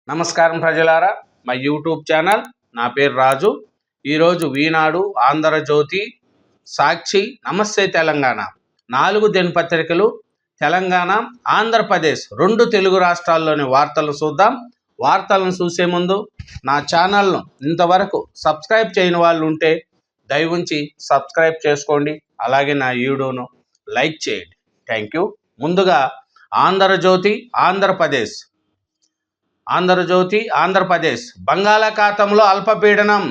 నమస్కారం ప్రజలారా, మా యూట్యూబ్ ఛానల్. నా పేరు రాజు. ఈరోజు ఈనాడు, ఆంధ్రజ్యోతి, సాక్షి, నమస్తే తెలంగాణ 4 దినపత్రికలు తెలంగాణ, ఆంధ్రప్రదేశ్ 2 తెలుగు రాష్ట్రాల్లోని వార్తలు చూద్దాం. వార్తలను చూసే ముందు నా ఛానల్ను ఇంతవరకు సబ్స్క్రైబ్ చేయని వాళ్ళు ఉంటే దయవుంచి సబ్స్క్రైబ్ చేసుకోండి. అలాగే నా వీడియోను లైక్ చేయండి. Thank you. ముందుగా ఆంధ్రజ్యోతి, ఆంధ్రప్రదేశ్ బంగాళాఖాతంలో అల్పపీడనం,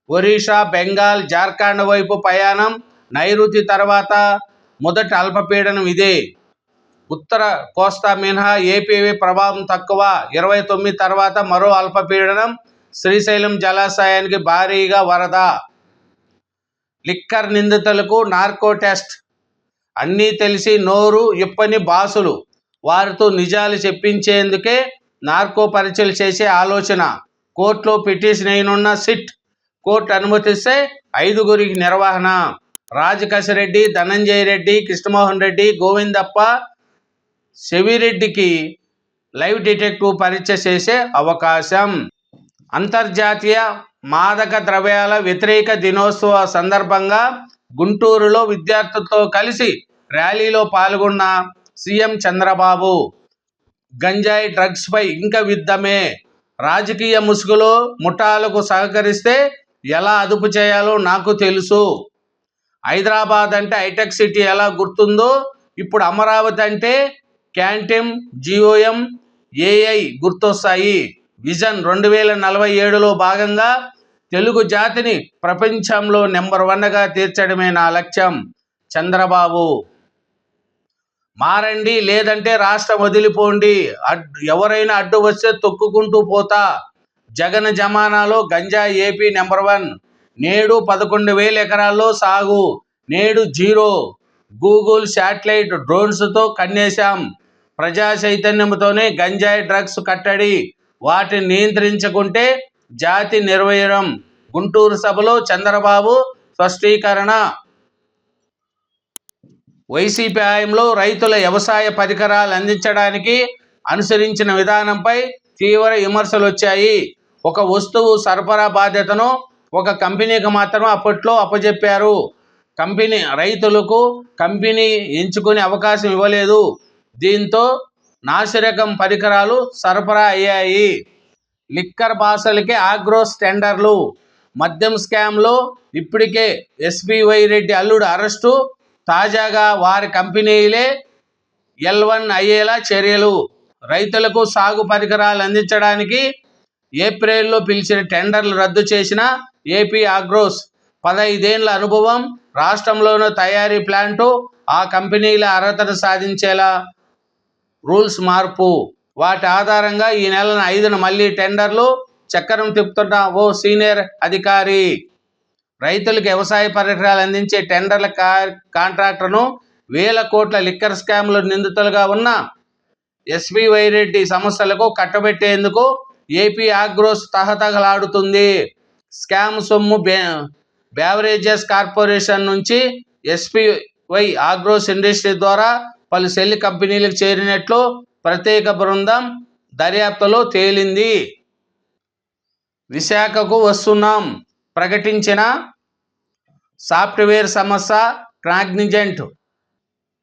ఒరిస్సా, బెంగాల్, జార్ఖండ్ వైపు ప్రయాణం. నైరుతి తర్వాత మొదటి అల్పపీడనం ఇదే. ఉత్తర కోస్తా మినహా ఏపీవి ప్రభావం తక్కువ. 29 తర్వాత మరో అల్పపీడనం. శ్రీశైలం జలాశయానికి భారీగా వరద. లిక్కర్ నిందితులకు నార్కో టెస్ట్. అన్నీ తెలిసి నోరు ఇప్పని బాసులు. వారితో నిజాలు చెప్పించేందుకే నార్కో పరీక్షలు చేసే ఆలోచన. కోర్టులో పిటిషన్ అయినున్న సిట్. కోర్టు అనుమతిస్తే 5గురికి నిర్వహణ. రాజకశరెడ్డి, ధనంజయ రెడ్డి, కృష్ణమోహన్ రెడ్డి, గోవిందప్ప, శివిరెడ్డికి లైవ్ డిటెక్టివ్ పరీక్ష చేసే అవకాశం. అంతర్జాతీయ మాదక ద్రవ్యాల వ్యతిరేక దినోత్సవ సందర్భంగా గుంటూరులో విద్యార్థులతో కలిసి ర్యాలీలో పాల్గొన్న సీఎం చంద్రబాబు. గంజాయి డ్రగ్స్ పై ఇంకా యుద్ధమే. రాజకీయ ముసుగులో ముఠాలకు సహకరిస్తే ఎలా అదుపు చేయాలో నాకు తెలుసు. హైదరాబాద్ అంటే హైటెక్ సిటీ ఎలా గుర్తుందో ఇప్పుడు అమరావతి అంటే క్యాంటీన్, జిఓఎం, ఏఐ గుర్తొస్తాయి. విజన్ 2047లో భాగంగా తెలుగు జాతిని ప్రపంచంలో నెంబర్ 1గా తీర్చడమే నా లక్ష్యం. చంద్రబాబు. మారండి, లేదంటే రాష్ట్రం వదిలిపోండి. ఎవరైనా అడ్డు వస్తే తొక్కుకుంటూ పోతా. జగన్ జమానాలో గంజాయి ఏపీ నెంబర్ 1. నేడు 11,000 ఎకరాల్లో సాగు. నేడు జీరో. గూగుల్ శాటిలైట్ డ్రోన్స్తో కన్నేశాం. ప్రజా చైతన్యంతోనే గంజాయి డ్రగ్స్ కట్టడి. వాటిని నియంత్రించుకుంటే జాతి నిర్వీర్యం. గుంటూరు సభలో చంద్రబాబు స్పష్టీకరణ. వైసీపీ హయాంలో రైతుల వ్యవసాయ పరికరాలు అందించడానికి అనుసరించిన విధానంపై తీవ్ర విమర్శలు వచ్చాయి. ఒక వస్తువు సరఫరా బాధ్యతను ఒక కంపెనీకి మాత్రం అప్పట్లో అప్పజెప్పారు. రైతులకు కంపెనీ ఎంచుకునే అవకాశం ఇవ్వలేదు. దీంతో నాసిరకం పరికరాలు సరఫరా అయ్యాయి. లిక్కర్ బాసలకి ఆగ్రోస్ టెండర్లు. మద్యం స్కామ్లో ఇప్పటికే ఎస్బీవై రెడ్డి అల్లుడు అరెస్టు. తాజాగా వారి కంపెనీలే L1 అయ్యేలా చర్యలు. రైతులకు సాగు పరికరాలు అందించడానికి ఏప్రిల్లో పిలిచిన టెండర్లు రద్దు చేసిన ఏపీ ఆగ్రోస్. 15 ఏళ్ల అనుభవం. రాష్ట్రంలోని తయారీ ప్లాంటు. ఆ కంపెనీల అర్హతను సాధించేలా రూల్స్ మార్పు. వాటి ఆధారంగా ఈ నెల 5న మళ్లీ టెండర్లు చక్రం తిప్పుతున్న ఓ సీనియర్ అధికారి. రైతులకు వ్యవసాయ పరికరాలు అందించే టెండర్ల కాంట్రాక్టర్ను 1000 కోట్ల లిక్కర్ స్కామ్లో నిందితులుగా ఉన్న ఎస్బీవై రెడ్డి సంస్థలకు కట్టబెట్టేందుకు ఏపీ ఆగ్రోస్ తహతహలాడుతుంది. స్కామ్ సొమ్ము బెవరేజెస్ కార్పొరేషన్ నుంచి ఎస్బీవై ఆగ్రోస్ ఇండస్ట్రీ ద్వారా పలు సెల్ కంపెనీలకు చేరినట్లు ప్రత్యేక బృందం దర్యాప్తులో తేలింది. విశాఖకు వస్తున్నాం ప్రకటించిన సాఫ్ట్వేర్ సంస్థ కాగ్నిజెంట్.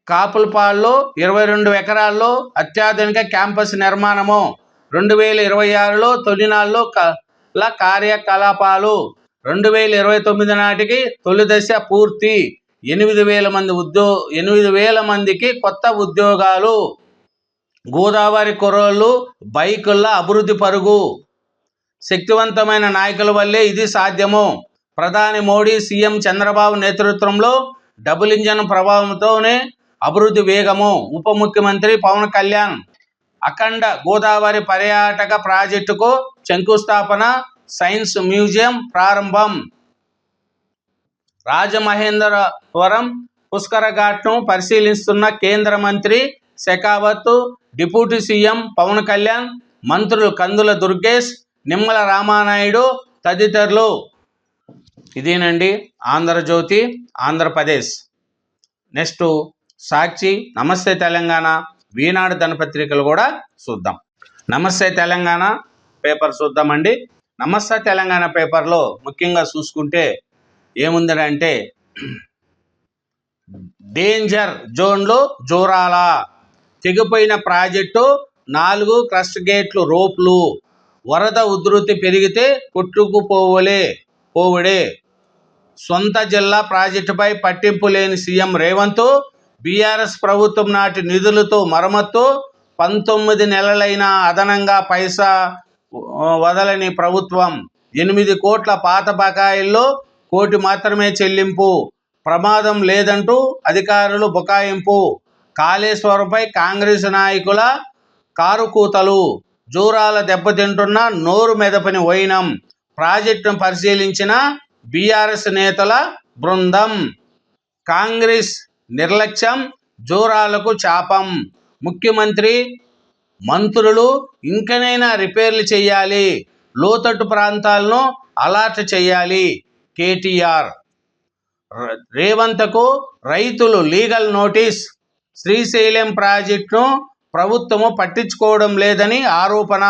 కాపుల్పాడులో 22 ఎకరాల్లో అత్యాధునిక క్యాంపస్ నిర్మాణము. 2026లో తొలినాళ్లో కార్యకలాపాలు. 2029 నాటికి తొలి దశ పూర్తి. 8,000 మందికి కొత్త ఉద్యోగాలు. గోదావరి కుర్రోళ్లు బైకుల్లో అభివృద్ధి పరుగు. శక్తివంతమైన నాయకుల వల్లే ఇది సాధ్యము. ప్రధాని మోడీ, సీఎం చంద్రబాబు నేతృత్వంలో డబుల్ ఇంజన్ ప్రభావంతోనే అభివృద్ధి వేగము. ఉప ముఖ్యమంత్రి పవన్ కళ్యాణ్ అఖండ గోదావరి పర్యాటక ప్రాజెక్టుకు శంకుస్థాపన. సైన్స్ మ్యూజియం ప్రారంభం. రాజమహేంద్రవరం పుష్కర ఘాట్ను పరిశీలిస్తున్న కేంద్ర మంత్రి షెకావత్. డిప్యూటీ సీఎం పవన్ కళ్యాణ్, మంత్రులు కందుల దుర్గేష్, నిమ్మల రామానాయుడు తదితరులు. ఇదేనండి ఆంధ్రజ్యోతి, ఆంధ్రప్రదేశ్. నెక్స్ట్ సాక్షి, నమస్తే తెలంగాణ, ఈనాడు దినపత్రికలు కూడా చూద్దాం. నమస్తే తెలంగాణ పేపర్ చూద్దామండి. నమస్తే తెలంగాణ పేపర్లో ముఖ్యంగా చూసుకుంటే ఏముందంటే డేంజర్ జోన్లో జోరాల, తెగిపోయిన ప్రాజెక్టు, 4 క్రస్ట్ గేట్లు రోప్లు, వరద ఉధృతి పెరిగితే పోవుడే. సొంత జిల్లా ప్రాజెక్టుపై పట్టింపు లేని సీఎం రేవంత్, బీఆర్ఎస్ ప్రభుత్వం నాటి నిధులతో మరమ్మత్తు, 19 నెలలైనా అదనంగా పైసా వదలని ప్రభుత్వం, 8 కోట్ల పాత బకాయిల్లో 1 కోటి మాత్రమే చెల్లింపు, ప్రమాదం లేదంటూ అధికారులు బుకాయింపు, కాళేశ్వరంపై కాంగ్రెస్ నాయకుల కారుకూతలు, జూరాల దెబ్బతింటున్న నోరు మెదపని వైనం, ప్రాజెక్టును పరిశీలించిన బీఆర్ఎస్ నేతల బృందం, కాంగ్రెస్ నిర్లక్ష్యం జూరాలకు శాపం, ముఖ్యమంత్రి మంత్రులు ఇంకనైనా రిపేర్లు చేయాలి, లోతట్టు ప్రాంతాలను అలర్ట్ చేయాలి. కేటీఆర్, రేవంత్కు రైతులు లీగల్ నోటీస్, శ్రీశైలం ప్రాజెక్టును ప్రభుత్వము పట్టించుకోవడం లేదని ఆరోపణ,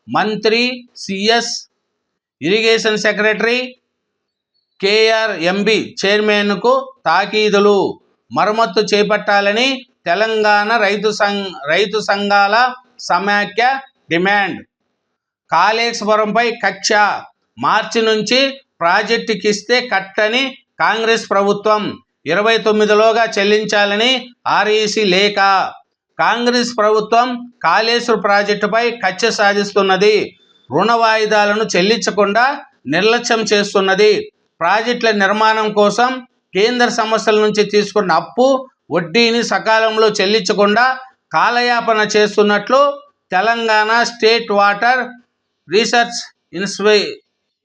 మంత్రి సిఎస్, ఇరిగేషన్ సెక్రటరీ కేఆర్ఎంబి చైర్మన్కు తాకీదులు, మరమ్మత్తు చేపట్టాలని తెలంగాణ రైతు సంఘాల సమాఖ్య డిమాండ్, కాళేశ్వరంపై కక్ష, మార్చి నుంచి ప్రాజెక్టుకిస్తే కట్టని కాంగ్రెస్ ప్రభుత్వం, 29లోగా చెల్లించాలని ఆర్ఈసీ లేఖ, కాంగ్రెస్ ప్రభుత్వం కాళేశ్వరం ప్రాజెక్టుపై కక్ష సాధిస్తున్నది, రుణ వాయిదాలను చెల్లించకుండా నిర్లక్ష్యం చేస్తున్నది, ప్రాజెక్టుల నిర్మాణం కోసం కేంద్ర సంస్థల నుంచి తీసుకున్న అప్పు వడ్డీని సకాలంలో చెల్లించకుండా కాలయాపన చేస్తున్నట్లు Telangana state water research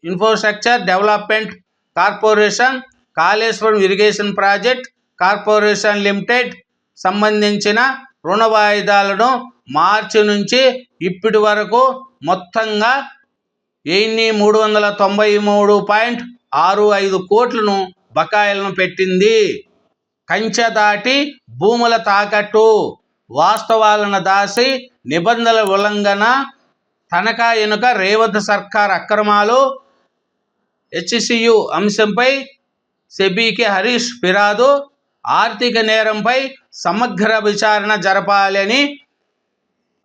infrastructure development corporation, Kaleshwaram irrigation project corporation limited సంబంధించిన రుణ వాయిదాలను మార్చి నుంచి ఇప్పటి వరకు మొత్తంగా 393.65 కోట్లను బకాయిలను పెట్టింది. కంచె దాటి భూముల తాకట్టు, వాస్తవాలను దాసి నిబంధనల ఉల్లంఘన, తనఖా ఎనుక రేవంత్ సర్కార్ అక్రమాలు, హెచ్సియు అంశంపై సెబీకి హరీష్ ఫిర్యాదు, ఆర్థిక నేరంపై సమగ్ర విచారణ జరపాలని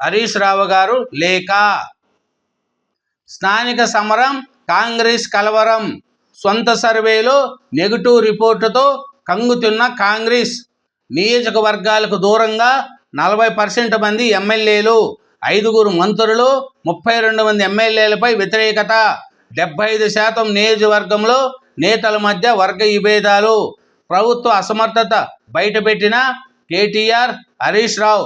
హరీష్ రావు గారు లేఖ, స్థానిక సమరం, కాంగ్రెస్ కలవరం, సొంత సర్వేలో నెగిటివ్ రిపోర్టుతో కంగుతున్న కాంగ్రెస్, నియోజకవర్గాలకు దూరంగా 40% మంది ఎమ్మెల్యేలు, 5 మంత్రులు, 32 మంది ఎమ్మెల్యేలపై వ్యతిరేకత, 75% నియోజకవర్గంలో నేతల మధ్య వర్గ విభేదాలు, ప్రభుత్వ అసమర్థత బయటపెట్టిన కేటీఆర్, హరీష్ రావు,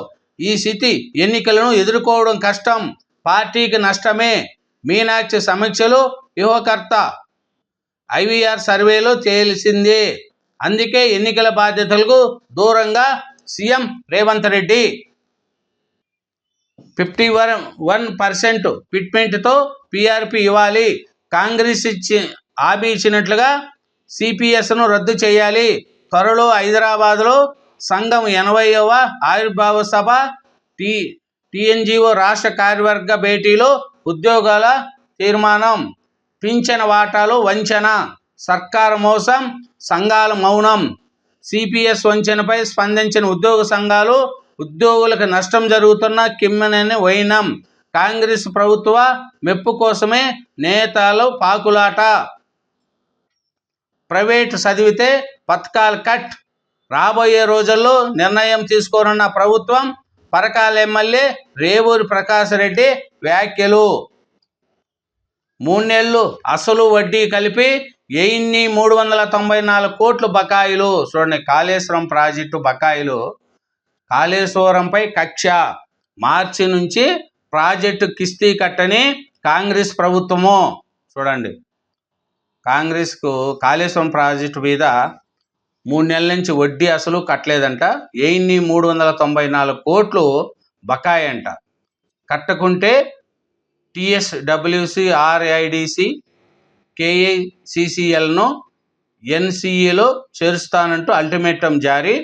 ఈ స్థితి ఎన్నికలను ఎదుర్కోవడం కష్టం, పార్టీకి నష్టమే, మీనాక్షి సమీక్షలు వ్యూహకర్త, ఐవీఆర్ సర్వేలో తేలిసిందే, అందుకే ఎన్నికల బాధ్యతలకు దూరంగా సీఎం రేవంత్ రెడ్డి, 51% ఫిట్మెంట్తో పీఆర్పీ ఇవ్వాలి, కాంగ్రెస్ హామీ ఇచ్చినట్లుగా సిపిఎస్ను రద్దు చేయాలి, త్వరలో హైదరాబాద్లో సంఘం 80వ ఆవిర్భావ సభ, టీఎన్జీఓ రాష్ట్ర కార్యవర్గ భేటీలో ఉద్యోగాల తీర్మానం, పింఛన్ వాటాలు వంచన, సర్కారు మోసం, సంఘాల మౌనం, సిపిఎస్ వంచనపై స్పందించిన ఉద్యోగ సంఘాలు, ఉద్యోగులకు నష్టం జరుగుతున్న కిమ్మెనని వైనం, కాంగ్రెస్ ప్రభుత్వ మెప్పు కోసమే నేతలు పాకులాట, ప్రైవేటు చదివితే పథకాలు కట్, రాబోయే రోజుల్లో నిర్ణయం తీసుకోనున్న ప్రభుత్వం, పరకాల ఎమ్మెల్యే రేవూరి ప్రకాష్ రెడ్డి వ్యాఖ్యలు, 3 నెలలు అసలు వడ్డీ కలిపి 394 కోట్లు బకాయిలు. చూడండి, కాళేశ్వరం ప్రాజెక్టు బకాయిలు, కాళేశ్వరంపై కక్ష, మార్చి నుంచి ప్రాజెక్టు కిస్తీ కట్టని కాంగ్రెస్ ప్రభుత్వము. చూడండి, కాంగ్రెస్కు కాళేశ్వరం ప్రాజెక్టు మీద 3 నెలల నుంచి వడ్డీ అసలు కట్టలేదంట, 394 కోట్లు బకాయి అంట. కట్టకుంటే టీఎస్డబ్ల్యూసి, ఆర్ఐడిసి, కేఐసిసిఎల్ను ఎన్సిఈలో చేరుస్తానంటూ అల్టిమేటం జారీ,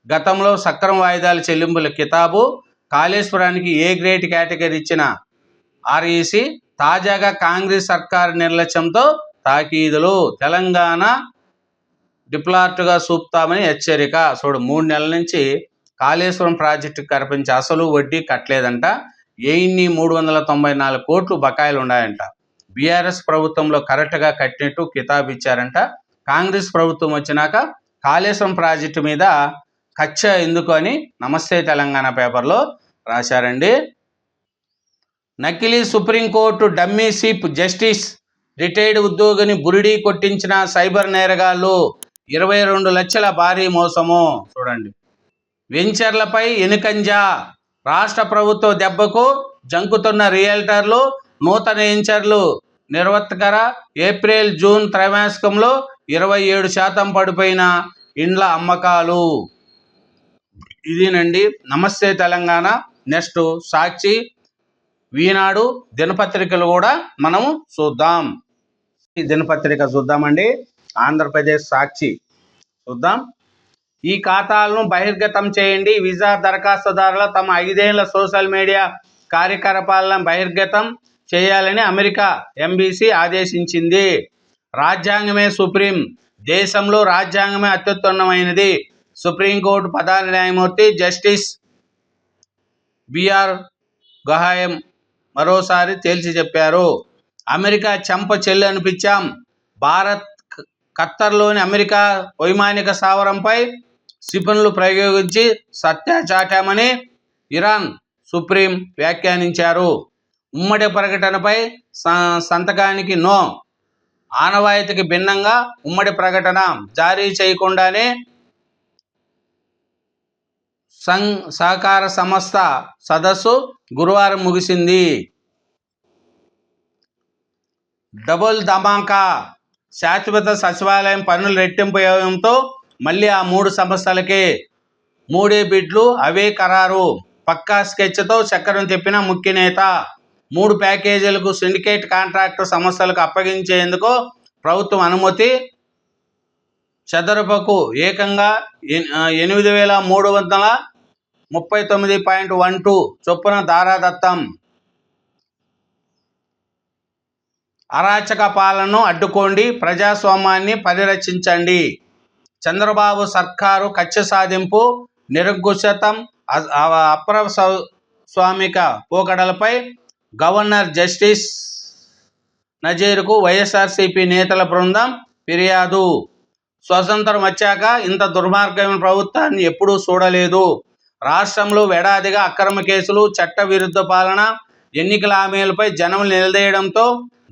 గతంలో సక్రమ వాయిదాల చెల్లింపుల కితాబు, కాళేశ్వరానికి ఏ గ్రేడ్ కేటగిరీ ఇచ్చిన ఆర్ఈసి తాజాగా కాంగ్రెస్ సర్కారు నిర్లక్ష్యంతో తాకీదులు. తెలంగాణ డిప్లాట్గా చూపుతామని హెచ్చరిక. చూడు, 3 నెలల నుంచి కాళేశ్వరం ప్రాజెక్టుకు కనిపించి అసలు వడ్డీ కట్టలేదంట. 1394 కోట్లు బకాయిలు ఉన్నాయంట. బీఆర్ఎస్ ప్రభుత్వంలో కరెక్ట్గా కట్టినట్టు కితాబు ఇచ్చారంట. కాంగ్రెస్ ప్రభుత్వం వచ్చినాక కాళేశ్వరం ప్రాజెక్టు మీద కచ్చ ఎందుకు అని నమస్తే తెలంగాణ పేపర్లో రాశారండి. నకిలీ supreme court dummy chief justice retired ఉద్యోగిని బురిడీ కొట్టించిన సైబర్ నేరగాళ్లు. 22 లక్షల భారీ మోసము. చూడండి, వెంచర్లపై ఎనుకంజా. రాష్ట్ర ప్రభుత్వ దెబ్బకు జంకుతున్న రియల్టర్లు. నూతన వెంచర్లు నిర్వర్తకర. ఏప్రిల్ జూన్ త్రైమాసికంలో 27% పడిపోయిన ఇండ్ల అమ్మకాలు. ఇదేనండి నమస్తే తెలంగాణ. నెక్స్ట్ సాక్షి, ఈనాడు దినపత్రికలు కూడా మనము చూద్దాం. ఈ దినపత్రిక చూద్దామండి. ఆంధ్రప్రదేశ్ సాక్షి చూద్దాం. ఈ ఖాతాలను బహిర్గతం చేయండి. వీసా దరఖాస్తుదారుల తమ 5 ఏళ్ల సోషల్ మీడియా కార్యకలాపాలను బహిర్గతం చేయాలని అమెరికా ఎంబీసీ ఆదేశించింది. రాజ్యాంగమే సుప్రీం. దేశంలో రాజ్యాంగమే అత్యున్నతమైనది. సుప్రీంకోర్టు ప్రధాన న్యాయమూర్తి జస్టిస్ బిఆర్ గహాయం మరోసారి తేల్చి చెప్పారు. అమెరికా చెంప చెల్లి అనిపించాం. భారత్ ఖత్తర్లోని అమెరికా వైమానిక స్థావరంపై క్షిపణులు ప్రయోగించి సత్తా చాటామని ఇరాన్ సుప్రీం వ్యాఖ్యానించారు. ఉమ్మడి ప్రకటనపై సంతకానికి నో. ఆనవాయితీకి భిన్నంగా ఉమ్మడి ప్రకటన జారీ చేయకుండానే సహకార సంస్థ సదస్సు గురువారం ముగిసింది. డబుల్ ధమాకా. శాశ్వత సచివాలయం పనులు రెట్టింపు అవ్వడంతో మళ్ళీ ఆ 3 సంస్థలకే 3 బిడ్లు అవే ఖరారు. పక్కా స్కెచ్తో చక్రం తిప్పిన ముఖ్య నేత. 3 ప్యాకేజీలకు సిండికేట్ కాంట్రాక్టు సంస్థలకు అప్పగించేందుకు ప్రభుత్వం అనుమతి. చదరపుకు ఏకంగా 8,339.12 చొప్పున ధారాదత్తం. అరాచక పాలనను అడ్డుకోండి, ప్రజాస్వామ్యాన్ని పరిరక్షించండి. చంద్రబాబు సర్కారు కక్ష సాధింపు, నిరంకుశత్వం, అప్రజాస్వామిక పోకడలపై గవర్నర్ జస్టిస్ నజీర్కు వైఎస్ఆర్సీపీ నేతల బృందం ఫిర్యాదు. స్వతంత్రం వచ్చాక ఇంత దుర్మార్గమైన ప్రభుత్వాన్ని ఎప్పుడూ చూడలేదు. రాష్ట్రంలో ఏడాదిగా అక్రమ కేసులు, చట్టవిరుద్ధ పాలన, ఎన్నికల హామీలపై జనం నిలదీయడంతో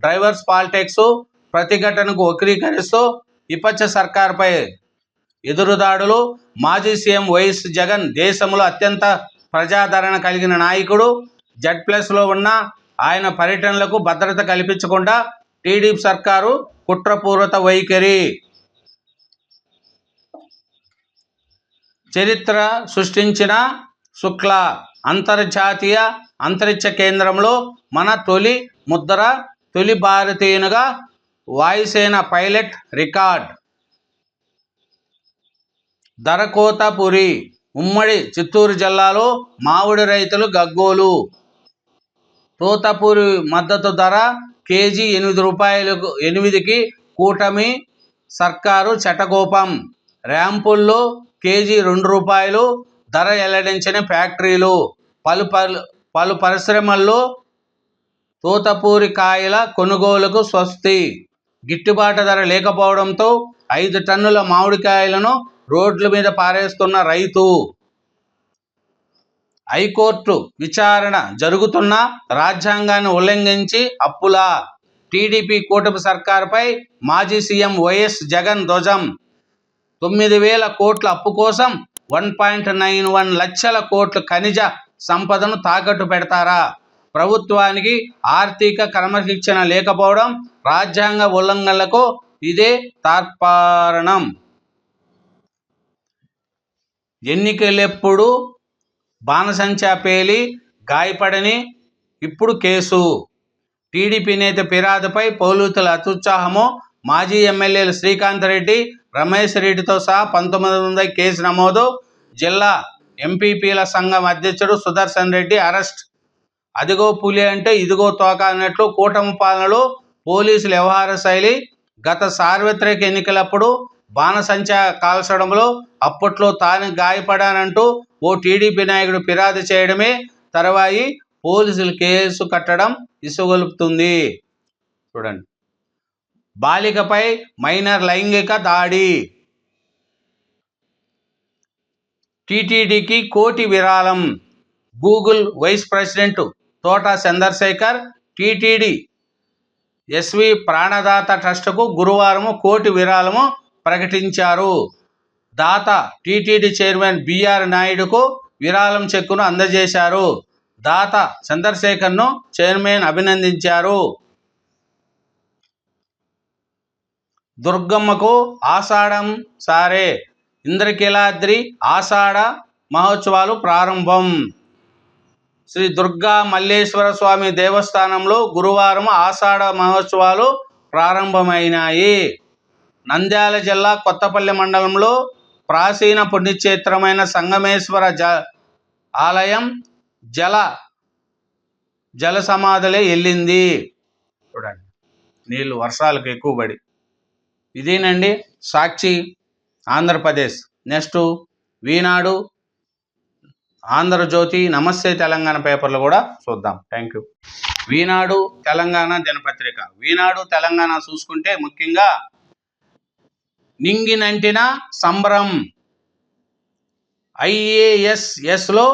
డ్రైవర్స్ పాలిటిక్స్ ప్రతిఘటనకు వక్రీకరిస్తూ విపక్ష సర్కార్పై ఎదురుదాడులు. మాజీ సీఎం వైఎస్ జగన్ దేశంలో అత్యంత ప్రజాదరణ కలిగిన నాయకుడు. Z+లో ఉన్న ఆయన పర్యటనలకు భద్రత కల్పించకుండా టీడీపీ సర్కారు కుట్రపూరిత వైఖరి. చరిత్ర సృష్టించిన శుక్లా. అంతర్జాతీయ అంతరిక్ష కేంద్రంలో మన తొలి ముద్ర. తొలి భారతీయునిగా వాయుసేన పైలట్ రికార్డ్. ధరకోతపురి. ఉమ్మడి చిత్తూరు జిల్లాలో మామిడి రైతులు గగ్గోలు. తోతపూరి మద్దతు ధర కేజీ 8 రూపాయలకు 8కి కూటమి సర్కారు చటకోపం. ర్యాంపుల్లో కేజీ 2 రూపాయలు ధర వెల్లడించిన ఫ్యాక్టరీలు. పలు పరిశ్రమల్లో తోతపూరి కాయల కొనుగోలుకు స్వస్తి. గిట్టుబాటు ధర లేకపోవడంతో 5 టన్నుల మామిడికాయలను రోడ్ల మీద పారేస్తున్న రైతు. హైకోర్టు విచారణ జరుగుతున్న రాజ్యాంగాన్ని ఉల్లంఘించి అప్పుల. టీడీపీ కూటమి సర్కారుపై మాజీ సీఎం వైఎస్ జగన్ ధ్వజం. 9,000 కోట్ల అప్పు కోసం 1.91 లక్షల కోట్ల ఖనిజ సంపదను తాకట్టు పెడతారా? ప్రభుత్వానికి ఆర్థిక క్రమశిక్షణ లేకపోవడం, రాజ్యాంగ ఉల్లంఘనలకు ఇదే తార్కాణం. ఎన్నికలెప్పుడు బాణసంచా పేలి గాయపడని ఇప్పుడు కేసు. టీడీపీ నేత ఫిర్యాదుపై పోలీసుల అత్యుత్సాహము. మాజీ ఎమ్మెల్యేలు శ్రీకాంత్ రెడ్డి, రమేష్ రెడ్డితో సహా 19 మంది కేసు నమోదు. జిల్లా ఎంపీపీల సంఘం అధ్యక్షుడు సుదర్శన్ రెడ్డి అరెస్ట్. అదిగో పులి అంటే ఇదిగో తోక అన్నట్లు కూటమి పాలనలో పోలీసుల వ్యవహార శైలి గత సార్వత్రిక ఎన్నికలప్పుడు బాణసంచా కాల్చడంలో అప్పట్లో తాను గాయపడానంటూ ఓ టీడీపీ నాయకుడు ఫిర్యాదు చేయడమే తర్వాయి పోలీసులు కేసు కట్టడం ఇసుగొలుపుతుంది. చూడండి, బాలికపై మైనర్ లైంగిక దాడి, టీటీడీకి కోటి విరాళం. గూగుల్ వైస్ ప్రెసిడెంట్ తోట చంద్రశేఖర్ టీటీడీ ఎస్వి ప్రాణదాత ట్రస్టుకు గురువారం కోటి విరాళము ప్రకటించారు. దాత టీటీడీ చైర్మన్ బిఆర్ నాయుడుకు విరాళం చెక్కును అందజేశారు. దాత చంద్రశేఖర్ను చైర్మన్ అభినందించారు. దుర్గమ్మకు ఆషాఢం సారే, ఇంద్రకీలాద్రి ఆషాఢ మహోత్సవాలు ప్రారంభం. శ్రీ దుర్గా మల్లేశ్వర స్వామి దేవస్థానంలో గురువారం ఆషాఢ మహోత్సవాలు ప్రారంభమైనాయి. నంద్యాల జిల్లా కొత్తపల్లి మండలంలో ప్రాచీన పుణ్యక్షేత్రమైన సంగమేశ్వర ఆలయం జల సమాధిలో వెళ్ళింది. చూడండి, నీళ్ళు వర్షాలకు ఎక్కువ పడి. ఇదేనండి సాక్షి ఆంధ్రప్రదేశ్. నెక్స్ట్ ఈనాడు, ఆంధ్రజ్యోతి, నమస్తే తెలంగాణ పేపర్లు కూడా చూద్దాం. Thank you. ఈనాడు తెలంగాణ దినపత్రిక. ఈనాడు తెలంగాణ చూసుకుంటే ముఖ్యంగా నింగినంటిన సంబరం, ఐఏఎస్ఎస్లో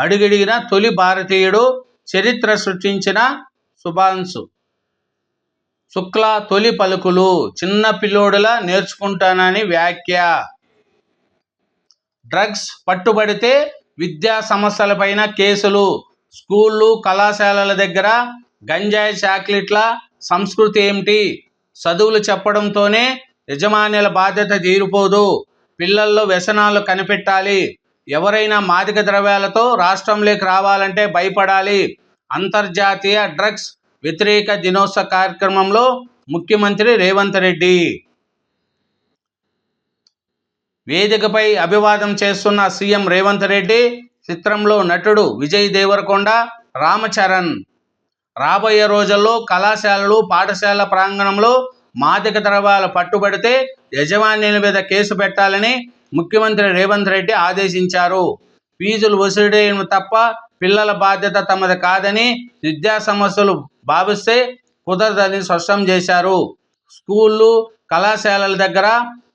అడుగడిగిన తొలి భారతీయుడు, చరిత్ర సృష్టించిన శుభాంశు శుక్ల తొలి పలుకులు, చిన్న పిల్లోడులా నేర్చుకుంటానని వ్యాఖ్య. డ్రగ్స్ పట్టుబడితే విద్యా సమస్యలపైన కేసులు, స్కూళ్ళు కళాశాలల దగ్గర గంజాయి చాక్లెట్ల సంస్కృతి ఏమిటి? చదువులు చెప్పడంతోనే యజమానుల బాధ్యత తీరిపోదు, పిల్లల్లో వ్యసనాలు కనిపెట్టాలి, ఎవరైనా మాదక ద్రవ్యాలతో రాష్ట్రంలోకి రావాలంటే భయపడాలి. అంతర్జాతీయ డ్రగ్స్ వ్యతిరేక దినోత్సవ కార్యక్రమంలో ముఖ్యమంత్రి రేవంత్ రెడ్డి. వేదికపై అభివాదం చేస్తున్న సీఎం రేవంత్ రెడ్డి, చిత్రంలో నటుడు విజయ్ దేవరకొండ, రామచరణ్. రాబోయే రోజుల్లో కళాశాలలు, పాఠశాల ప్రాంగణంలో మాదక ద్రవ్యాలు పట్టుబడితే యజమానుల మీద కేసు పెట్టాలని ముఖ్యమంత్రి రేవంత్ రెడ్డి ఆదేశించారు. ఫీజులు వసూలు చేయడం తప్ప పిల్లల బాధ్యత తమది కాదని, విద్యా సమస్యలు భావిస్తే కుదరదని స్పష్టం చేశారు. స్కూళ్ళు, కళాశాలల దగ్గర,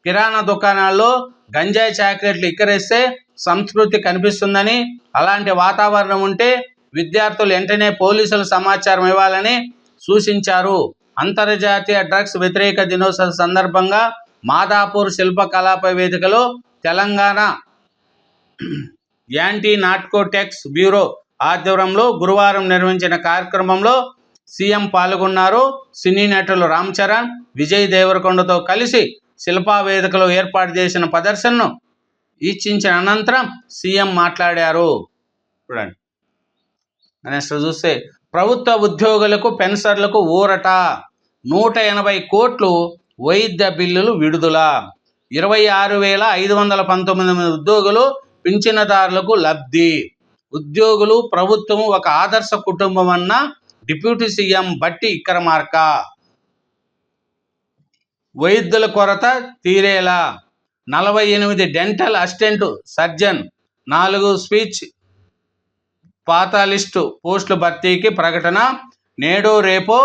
కిరాణా దుకాణాల్లో గంజాయి చాక్లెట్లు ఇక్కరేస్తే సంస్కృతి కనిపిస్తుందని, అలాంటి వాతావరణం ఉంటే విద్యార్థులు వెంటనే పోలీసులు సమాచారం ఇవ్వాలని సూచించారు. అంతర్జాతీయ డ్రగ్స్ వ్యతిరేక దినోత్సవం సందర్భంగా మాదాపూర్ శిల్పకళాప వేదికలో తెలంగాణ యాంటీ నార్కోటిక్స్ బ్యూరో ఆధ్వర్యంలో గురువారం నిర్వహించిన కార్యక్రమంలో సీఎం పాల్గొన్నారు. సినీ నటులు రామ్ చరణ్, విజయ్ దేవరకొండతో కలిసి శిల్పా వేదికలో ఏర్పాటు చేసిన ప్రదర్శనను వీక్షించిన అనంతరం సీఎం మాట్లాడారు. చూడండి, నెక్స్ట్ చూస్తే ప్రభుత్వ ఉద్యోగులకు, పెన్షనర్లకు ఊరట, 180 కోట్లు వైద్య బిల్లులు విడుదల, 26,519 ఉద్యోగులు, పింఛనుదారులకు లబ్ధి. ఉద్యోగులు, ప్రభుత్వం ఒక ఆదర్శ కుటుంబం అన్న డిప్యూటీ సీఎం బట్టి విక్రమార్క. వైద్యుల కొరత తీరేలా 48 డెంటల్ అసిస్టెంట్ సర్జన్, 4 స్పీచ్ పాథాలిస్టు పోస్టుల భర్తీకి ప్రకటన. నేడో రేపో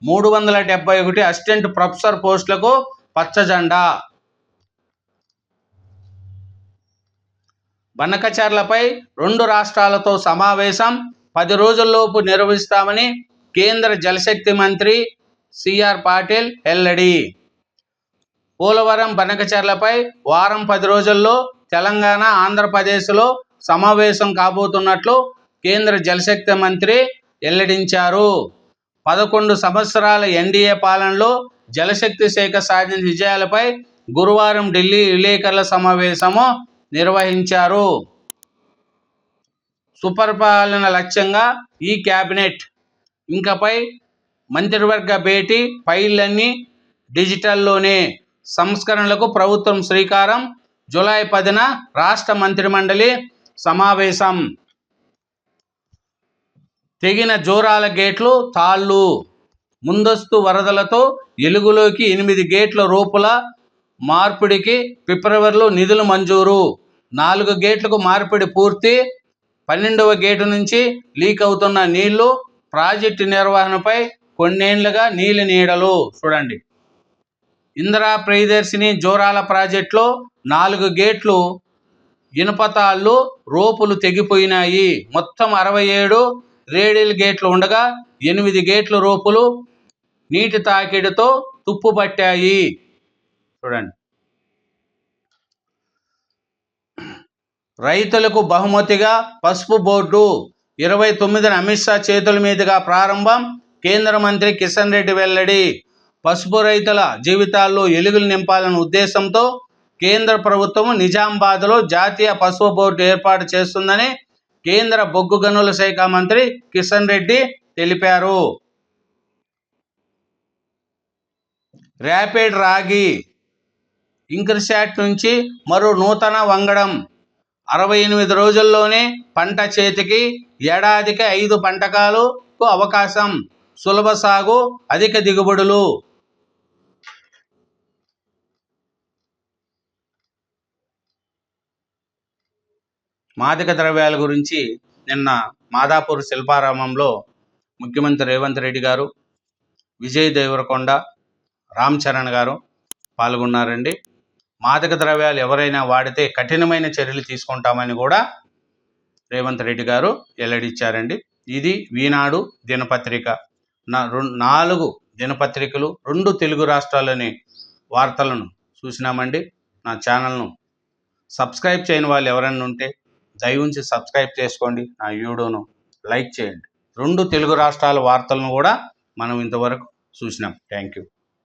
371 అసిస్టెంట్ ప్రొఫెసర్ పోస్టులకు పచ్చజెండా. బనకచర్లపై 2 రాష్ట్రాలతో సమావేశం 10 రోజుల్లోపు నిర్వహిస్తామని కేంద్ర జలశక్తి మంత్రి సిఆర్ పాటిల్ వెల్లడి. పోలవరం, బనకచర్లపై వారం 10 రోజుల్లో తెలంగాణ, ఆంధ్రప్రదేశ్లో సమావేశం కాబోతున్నట్లు కేంద్ర జలశక్తి మంత్రి వెల్లడించారు. 11 సంవత్సరాల ఎన్డీఏ పాలనలో జలశక్తి శాఖ సాధించిన విజయాలపై గురువారం ఢిల్లీ విలేకరుల సమావేశము నిర్వహించారు. సుపరిపాలన లక్ష్యంగా ఈ కేబినెట్. ఇంకపై మంత్రివర్గ భేటీ, ఫైళ్లన్నీ డిజిటల్లోనే. సంస్కరణలకు ప్రభుత్వం శ్రీకారం. జూలై 10న రాష్ట్ర మంత్రిమండలి సమావేశం. తెగిన జోరాల గేట్లు తాళ్ళు. ముందస్తు వరదలతో ఎలుగులోకి 8 గేట్ల రూపుల మార్పిడికి ఫిబ్రవరిలో నిధులు మంజూరు. 4 గేట్లకు మార్పిడి పూర్తి. 12వ గేటు నుంచి లీక్ అవుతున్న నీళ్లు. ప్రాజెక్టు నిర్వహణపై కొన్నేళ్లుగా నీలి నీడలు. చూడండి, ఇందిరా ప్రియదర్శిని జోరాల ప్రాజెక్టులో 4 గేట్లు ఇనుపతాళ్ళు రోపులు తెగిపోయినాయి. మొత్తం 67 రేడియల్ గేట్లు ఉండగా 8 గేట్ల రోపులు నీటి తాకిడితో తుప్పుపట్టాయి. చూడండి, రైతులకు బహుమతిగా పసుపు బోర్డు. 29న అమిత్ షా చేతుల మీదుగా ప్రారంభం. కేంద్ర మంత్రి కిషన్ రెడ్డి వెల్లడి. పసుపు రైతుల జీవితాల్లో వెలుగులు నింపాలన్న ఉద్దేశంతో కేంద్ర ప్రభుత్వం నిజామాబాద్లో జాతీయ పసుపు బోర్డు ఏర్పాటు చేస్తుందని కేంద్ర బొగ్గు గనుల శాఖ మంత్రి కిషన్ రెడ్డి తెలిపారు. ర్యాపిడ్ రాగి ఇంక్రిసాట్ నుంచి మరో నూతన వంగడం. 68 రోజుల్లోనే పంట చేతికి. ఏడాదికి 5 పంటకాలకు అవకాశం. సులభ సాగు, అధిక దిగుబడులు. మాదక ద్రవ్యాల గురించి నిన్న మాదాపూర్ శిల్పారామంలో ముఖ్యమంత్రి రేవంత్ రెడ్డి గారు, విజయ్ దేవరకొండ, రామ్ చరణ్ గారు పాల్గొన్నారండి. మాదక ద్రవ్యాలు ఎవరైనా వాడితే కఠినమైన చర్యలు తీసుకుంటామని కూడా రేవంత్ రెడ్డి గారు వెల్లడిచ్చారండి. ఇది ఈనాడు దినపత్రిక. 4 దినపత్రికలు 2 తెలుగు రాష్ట్రాల్లోని వార్తలను చూసినామండి. నా ఛానల్ను సబ్స్క్రైబ్ చేయని వాళ్ళు ఎవరైనా ఉంటే దయవుంచి సబ్స్క్రైబ్ చేసుకోండి. నా వీడియోను లైక్ చేయండి. 2 తెలుగు రాష్ట్రాల వార్తలను కూడా మనం ఇంతవరకు చూసినాం. Thank you.